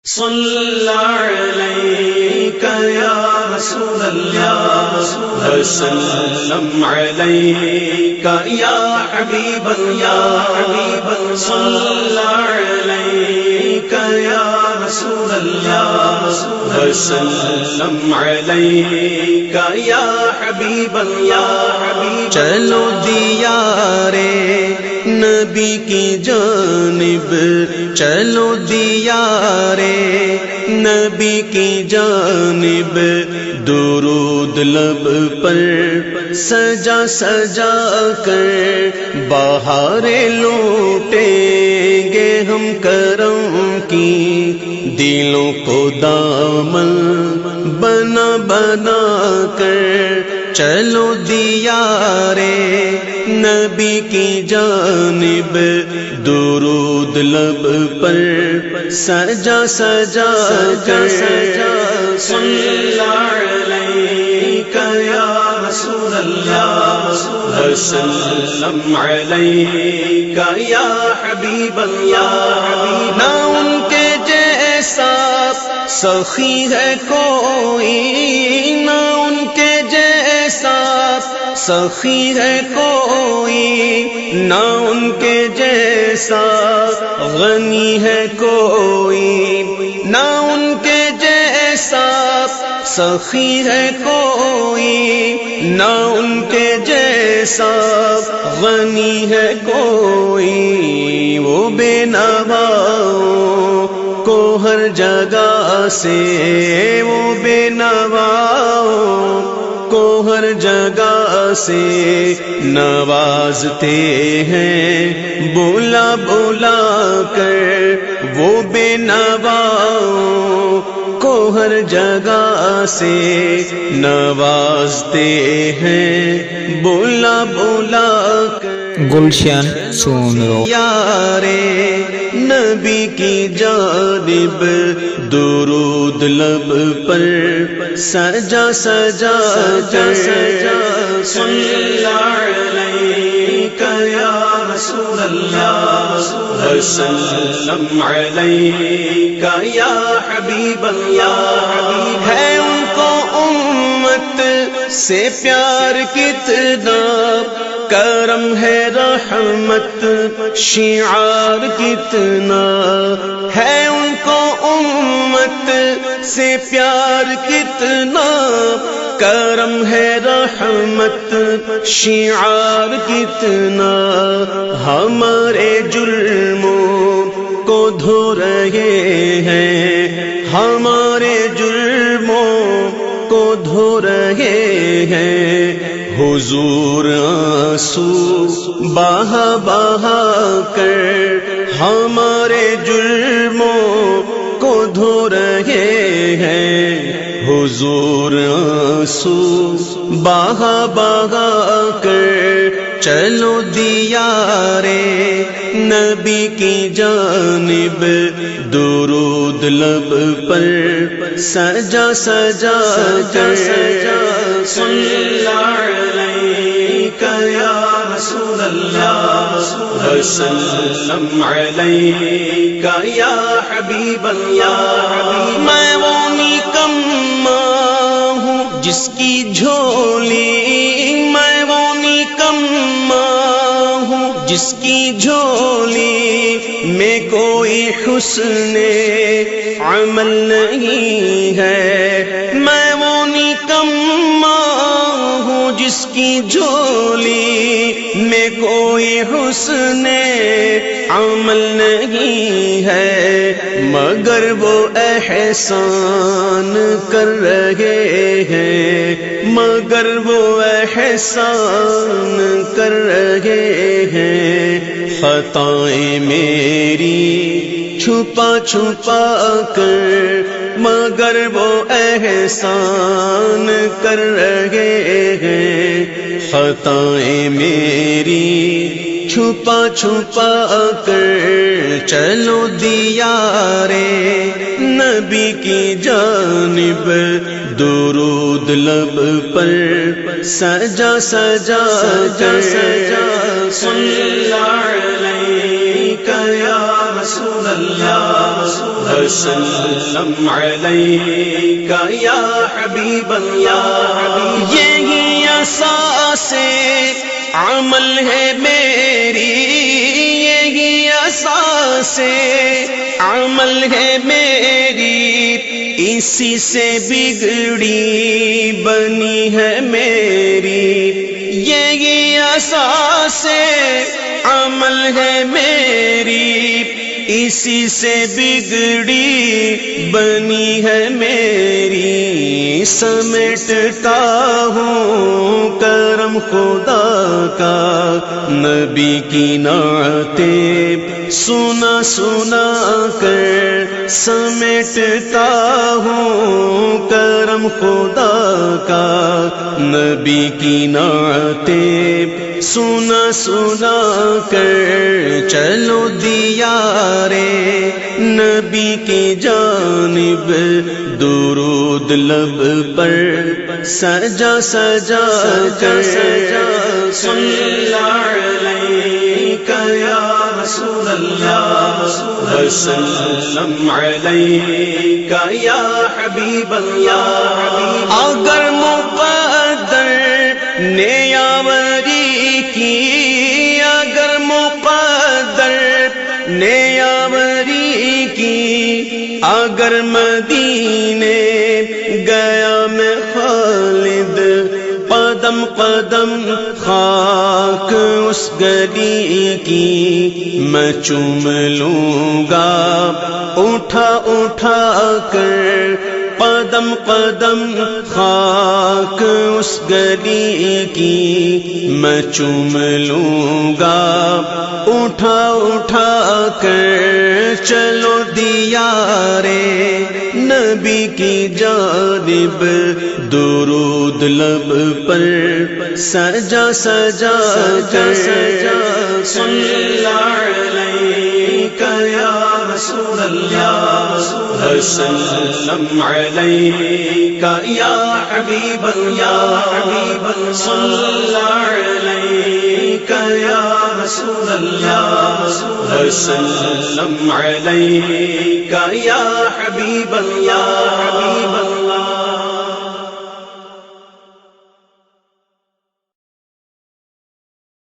صلی علیک یا رسول اللہ وسلم علیک یا حبیب اللہ صلی علیک یا رسول اللہ وسلم علیک یا حبیب اللہ چلو دیارے نبی کی جانب چلو دیارے نبی کی جانب درود لب پر سجا سجا کر بہاریں لوٹیں گے ہم کرم کی دلوں کو دامن بنا بنا کر چلو دیارے نبی کی جانب درود لب پر سجا سجا کر صلی علیک یا رسول اللہ وسلم علیک یا حبیب اللہ نہ ان کے جیسا سخی ہے کوئی نہ ان کے جیسا سخی ہے کوئی نہ ان کے جیسا غنی ہے کوئی نہ ان کے جیسا سخی ہے کوئی نہ ان کے جیسا غنی ہے کوئی وہ بے نواؤں کو ہر جگہ سے وہ بے نواؤں کو ہر جگہ سے نوازتے ہیں بولا بولا کر وہ بے نواؤں کو ہر جگہ سے نوازتے ہیں بولا بولا کر گلشن سونرو یارے نبی کی جانب درود لب پر سجا سجا کر صلی علیک یا رسول اللہ وسلم علیک یا حبیب اللہ ہے ان کو امت سے پیار کتنا کرم ہے رحمت شعار کتنا ہے ان کو امت سے پیار کتنا کرم ہے رحمت شعار کتنا ہمارے جرموں کو دھو رہے ہیں ہمارے جرموں کو دھو رہے ہیں حضور آنسو بہا بہا کر ہمارے جرموں کو دھو رہے ہیں حضور آنسو بہا بہا کر چلو دیارے نبی کی جانب درود لب پر سجا سجا کر صلی علیک یا رسول اللہ وسلم علیک یا حبیب اللہ میں وہ نکما ہوں جس کی جھولی میں وہ نکما ہوں جس کی جھولی میں کوئی حسن عمل نہیں ہے میں وہ نکما ہوں جس کی جھولی میں کوئی حسن عمل نہیں ہے مگر وہ احسان کر رہے ہیں مگر وہ احسان کر رہے ہیں خطائیں میری چھپا چھپا کر مگر وہ احسان کر رہے ہیں خطائیں میری چھپا چھپا کر چلو دیارے نبی کی جانب درود درود لب پر سجا سجا کر صلی اللہ علیک یا رسول اللہ وسلم علیک یا حبیب اللہ. یہی اساس عمل ہے میری، یہی اساس عمل ہے میری، اسی سے بگڑی بنی ہے میری. یہی اساس عمل ہے میری، اسی سے بگڑی بنی ہے میری. سمیٹتا ہوں کرم خدا کا، نبی کی نعتیں سنا سنا کر. سمیٹتا ہوں کرم خدا کا، نبی کی نعتیں سنا سنا کر. چلو دیارے نبی کی جانب درود لب پر سجا سجا کر صلی اللہ علیک یا رسول اللہ وسلم علیک یا حبیب اللہ. اگر مقدر نے یاوری کی، اگر مقدر نے یاوری کی، اگر مدینے گیا میں خالد، قدم قدم خاک اس گلی کی میں چوم لوں گا اٹھا اٹھا کر. قدم قدم خاک اس گلی کی میں چوم لوں گا اٹھا اٹھا کر. چلو دیارے نبی کی جانب درود لب پر سجا سجا کر صلی اللہ علیک یا رسول اللہ وسلم علیک یا حبیب اللہ. صلی اللہ علیک یا رسول اللہ وسلم علیک یا حبیب اللہ.